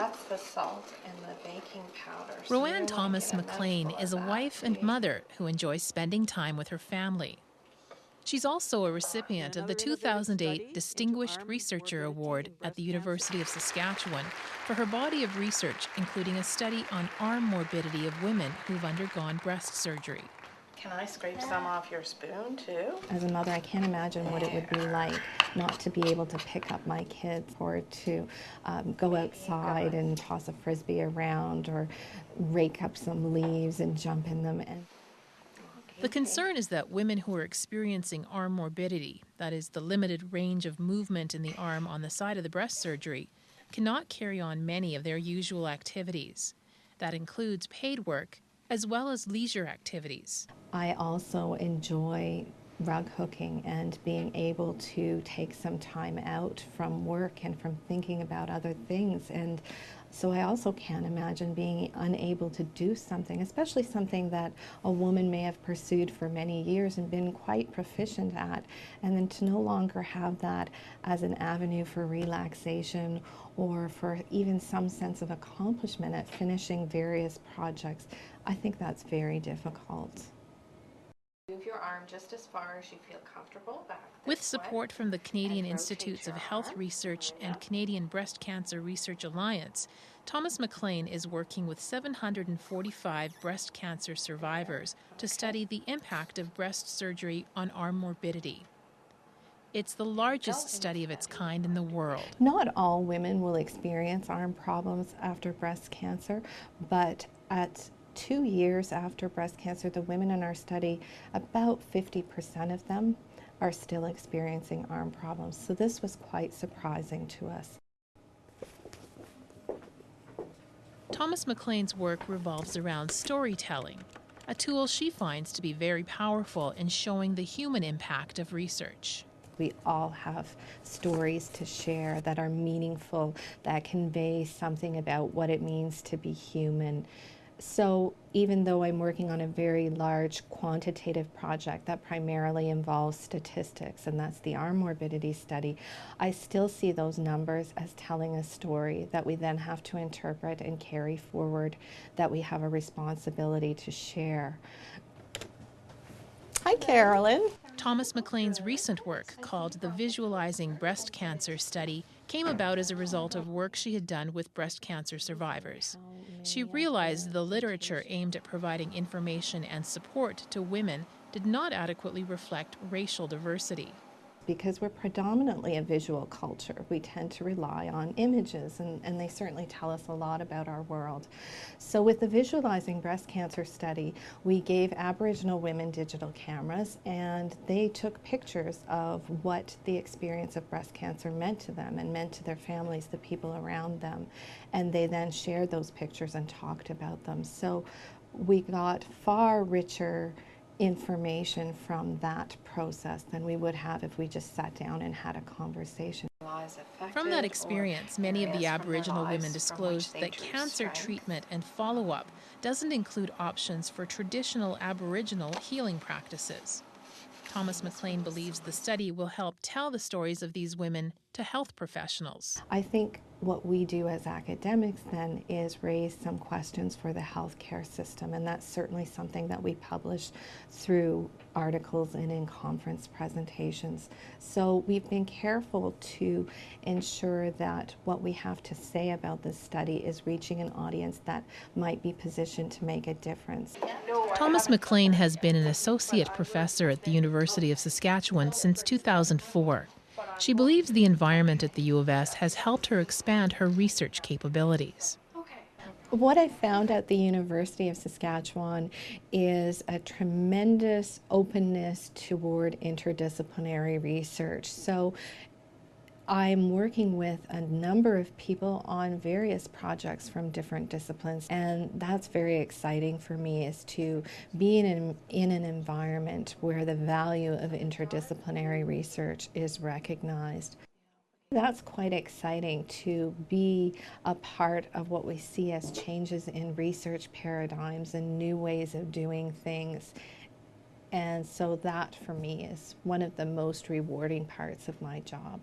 that's the salt and the baking powder. Roanne Thomas MacLean is a wife and mother who enjoys spending time with her family. She's also a recipient of the 2008 Distinguished Researcher Award at the University of Saskatchewan for her body of research, including a study on arm morbidity of women who've undergone breast surgery. Can I scrape some off your spoon, too? As a mother, I can't imagine what it would be like not to be able to pick up my kids or to go outside and toss a frisbee around or rake up some leaves and jump in them. The concern is that women who are experiencing arm morbidity, that is, the limited range of movement in the arm on the side of the breast surgery, cannot carry on many of their usual activities. That includes paid work as well as leisure activities. I also enjoy rug hooking and being able to take some time out from work and from thinking about other things. And so I also can't imagine being unable to do something, especially something that a woman may have pursued for many years and been quite proficient at, and then to no longer have that as an avenue for relaxation or for even some sense of accomplishment at finishing various projects. I think that's very difficult. Move your arm just as far as you feel comfortable back. With support from the Canadian Institutes of Health Research and Canadian Breast Cancer Research Alliance, Thomas MacLean is working with 745 breast cancer survivors to study the impact of breast surgery on arm morbidity. It's the largest study of its kind in the world. Not all women will experience arm problems after breast cancer, but at 2 years after breast cancer, the women in our study, about 50% of them are still experiencing arm problems. So this was quite surprising to us. Thomas MacLean's work revolves around storytelling, a tool she finds to be very powerful in showing the human impact of research. We all have stories to share that are meaningful, that convey something about what it means to be human. So even though I'm working on a very large quantitative project that primarily involves statistics, and that's the arm morbidity study, I still see those numbers as telling a story that we then have to interpret and carry forward, that we have a responsibility to share. Hi, Carolyn. Thomas MacLean's recent work, called the Visualizing Breast Cancer Study, came about as a result of work she had done with breast cancer survivors. She realized the literature aimed at providing information and support to women did not adequately reflect racial diversity. Because we're predominantly a visual culture, we tend to rely on images, and they certainly tell us a lot about our world. So with the Visualizing Breast Cancer Study, we gave Aboriginal women digital cameras, and they took pictures of what the experience of breast cancer meant to them and meant to their families, the people around them. And they then shared those pictures and talked about them. So we got far richer information from that process than we would have if we just sat down and had a conversation. From that experience, many of the Aboriginal women disclosed that cancer treatment and follow-up doesn't include options for traditional Aboriginal healing practices. Thomas MacLean believes the study will help tell the stories of these women to health professionals. I think what we do as academics then is raise some questions for the healthcare system, and that's certainly something that we publish through articles and in conference presentations. So we've been careful to ensure that what we have to say about this study is reaching an audience that might be positioned to make a difference. Thomas MacLean has been an associate professor at the University of Saskatchewan since 2004. She believes the environment at the U of S has helped her expand her research capabilities. What I found at the University of Saskatchewan is a tremendous openness toward interdisciplinary research. So I'm working with a number of people on various projects from different disciplines, and that's very exciting for me, is to be in an environment where the value of interdisciplinary research is recognized. That's quite exciting, to be a part of what we see as changes in research paradigms and new ways of doing things. And so that, for me, is one of the most rewarding parts of my job.